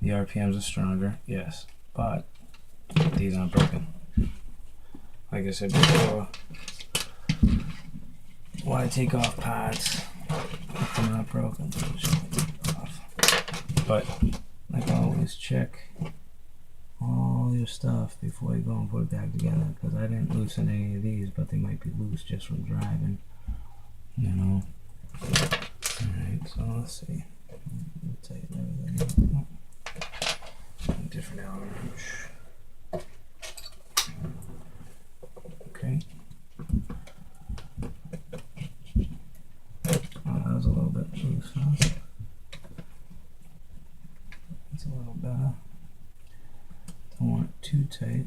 The RPMs are stronger, yes, but these aren't broken. Like I said before, why take off parts if they're not broken? But like always, check all your stuff before you go and put it back together, because I didn't loosen any of these, but they might be loose just from driving, you know. Alright, so let's see. Tighten everything up. Different element. Okay. Oh, that was a little bit loose, huh? It's a little better. Don't want it too tight.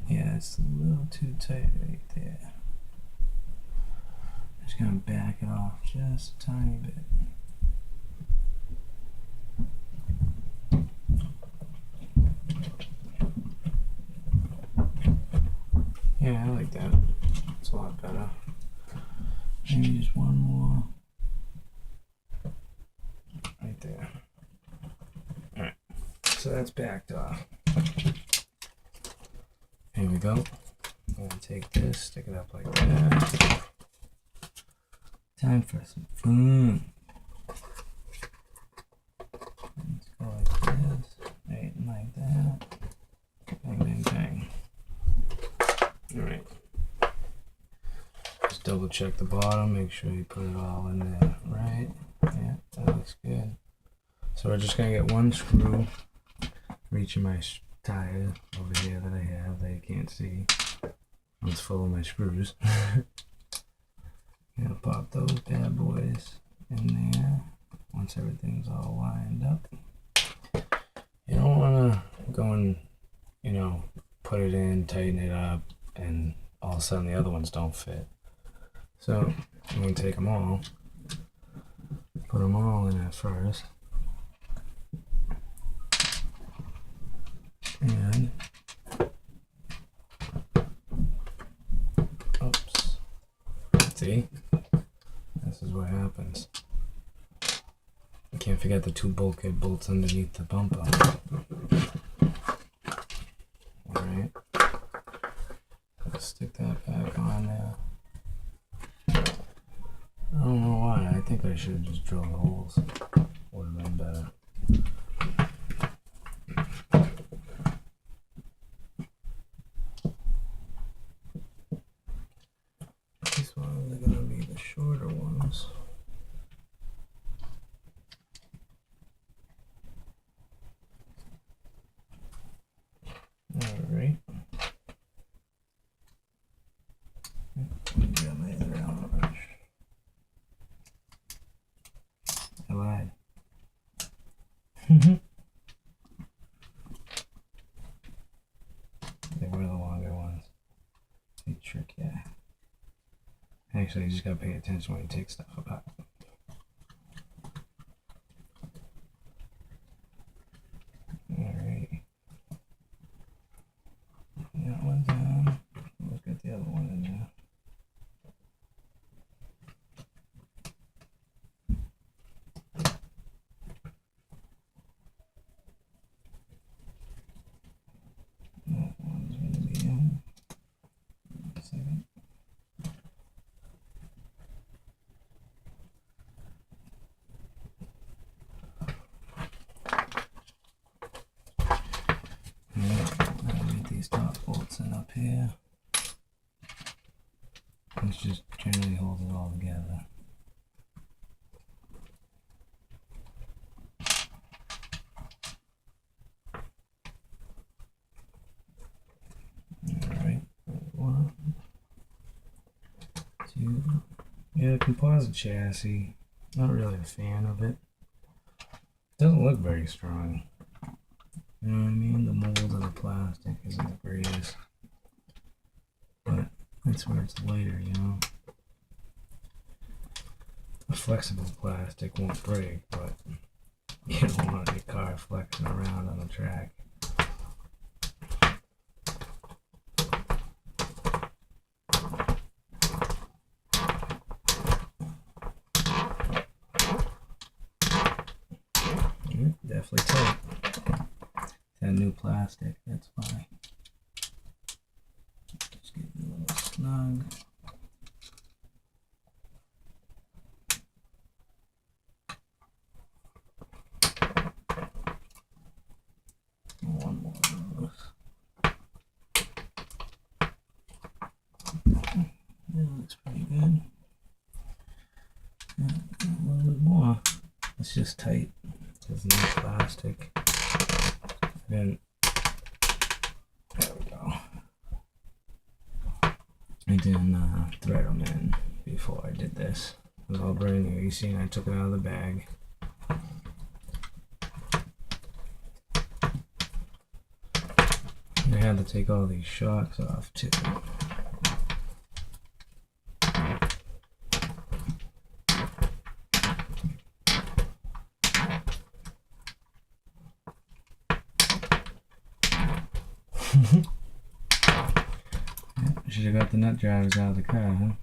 Yeah, it's a little too tight right there. I'm just gonna back it off just a tiny bit. Yeah, I like that. It's a lot better. Maybe just one more. Right there. Alright, so that's backed off. Here we go. I'm gonna take this, stick it up like that. Time for some fun. Let's go like this, right, and like that. Bang, bang, bang. Alright. Just double check the bottom, make sure you put it all in there, right? Yeah, that looks good. So we're just gonna get one screw for each of my tires over here that I have that you can't see. It's full of my screws. Gonna pop those bad boys in there once everything's all lined up. You don't wanna go and, you know, put it in, tighten it up, and all of a sudden the other ones don't fit. So I'm gonna take them all, put them all in at first, and oops, see, this is what happens. You can't forget the two bulkhead bolts underneath the bumper. Alright, let's stick that back on there. I don't know why, I think I should have just drilled holes. Would have been better. These ones are going to be the shorter ones. Alright. Got my other Allen wrench. I lied. They were the longer ones. They trick you. Actually, you just gotta pay attention when you take stuff apart. Alright. That one's down. Let's get the other one in there. That one's gonna be in. Wait a second. Get these top bolts in up here. This just generally holds it all together. Alright, one, two. Yeah, composite chassis. Not really a fan of it. Doesn't look very strong. You know what I mean? The mold of the plastic isn't the greatest. But that's where it's lighter, you know? A flexible plastic won't break, but you don't want your car flexing around on the track. definitely tight. That new plastic, that's why. Just get a little snug. One more of those. Yeah, looks pretty good. Yeah, a little bit more. It's just tight. There's no plastic. Then there we go. I didn't thread them in before I did this. It was all brand new. You see, I took it out of the bag. I had to take all these shocks off too. Should have got the nut drivers out of the car, huh?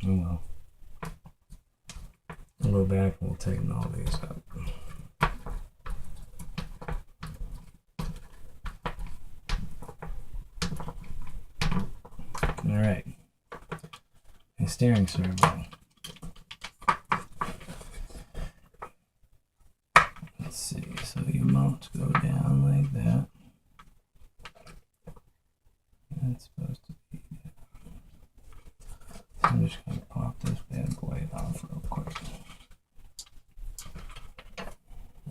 Oh well. I'll go back and we'll tighten all these up. Alright. A steering servo. Let's see, so your mounts go down like that. That's supposed to be there. So I'm just going to pop this bad boy off real quick.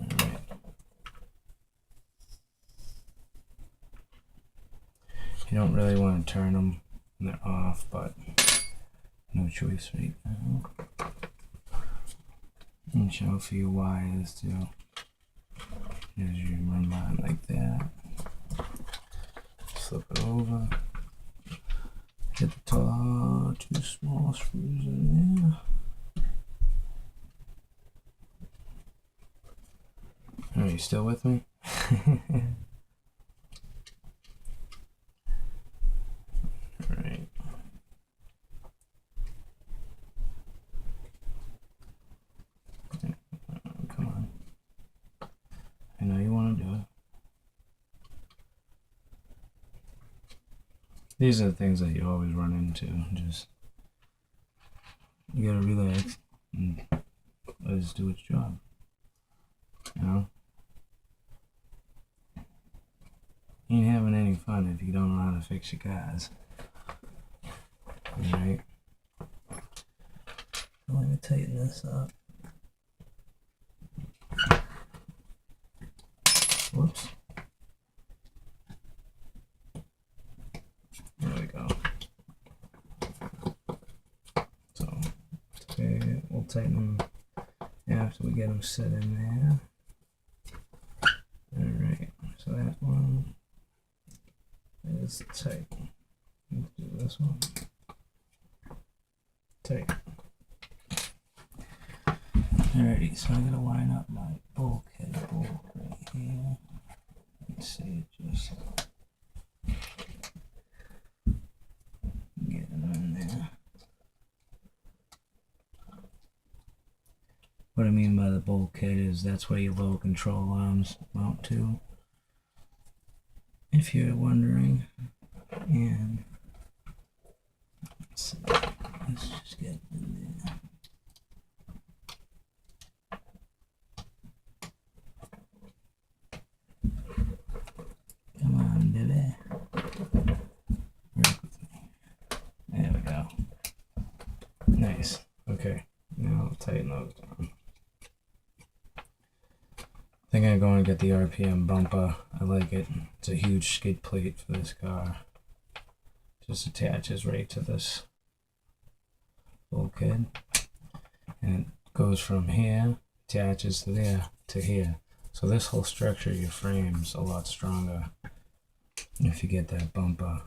Alright. You don't really want to turn them when they're off, but no choice right now. And show for your wires too. As you run mine like that. Flip it over. Get the top 2 small screws in there. Are you still with me? Alright. Come on. I know you want to do it. These are the things that you always run into. Just, you gotta relax and let it do its job. You know? You ain't having any fun if you don't know how to fix your cars. Alright. Let me tighten this up. Whoops. There we go. So, okay, we'll tighten them after we get them set in there. Alright, so that one is tight. Let's do this one. Tight. Alrighty, so I'm gonna line up my bulkhead bolt right here. Let's see, just get them in there. What I mean by the bulkhead is that's where your low control arms mount to, if you're wondering. And let's just get in there. Come on, baby. Work with me. There we go. Nice. Okay. Now I'll tighten those down. I think I'm going to get the RPM bumper. I like it. It's a huge skid plate for this car. Just attaches right to this bulkhead. And it goes from here, attaches to there, to here. So this whole structure of your frame's a lot stronger if you get that bumper.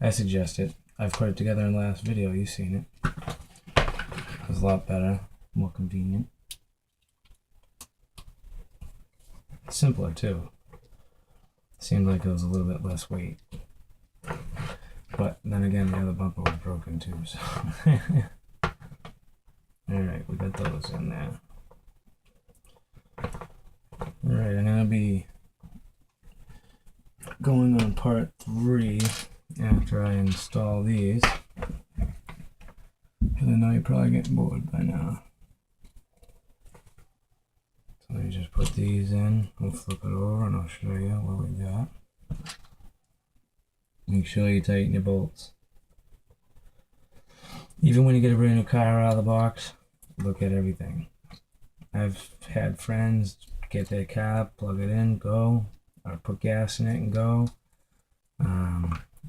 I suggest it. I've put it together in the last video. You've seen it. It's a lot better, more convenient. Simpler too. Seemed like it was a little bit less weight. But then again, the other bumper was broken too. So. Alright, we got those in there. Alright, I'm gonna be going on part 3 after I install these. And I know you're probably getting bored by now. So let me just put these in. We'll flip it over and I'll show you what we got. Make sure you tighten your bolts. Even when you get a brand new car out of the box, look at everything. I've had friends get their car, plug it in, go, or put gas in it and go.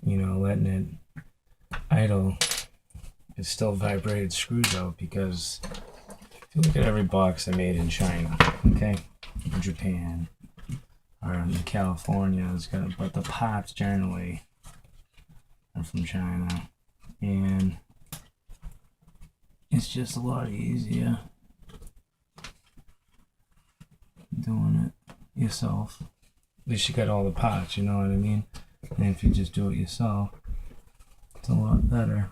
You know, letting it idle, it still vibrated screws out because if you look at every box they made in China, okay, in Japan, or in California, it's got, but the parts generally are from China, and it's just a lot easier doing it yourself. At least you got all the parts, you know what I mean? And if you just do it yourself, it's a lot better.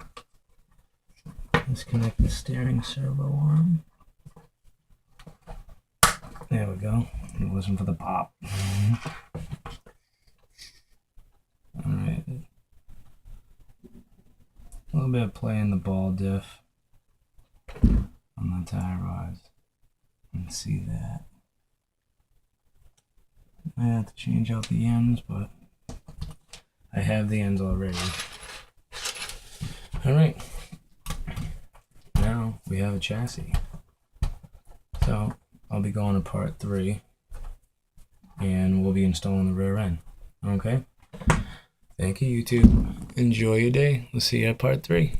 Disconnect the steering servo arm. There we go. It wasn't for the pop. Alright. A little bit of play in the ball diff on the tie rods. Let's see that. I have to change out the ends, but I have the ends already. Alright. Now we have a chassis. So I'll be going to part 3 and we'll be installing the rear end. Okay? Thank you, YouTube. Enjoy your day. We'll see you at part 3.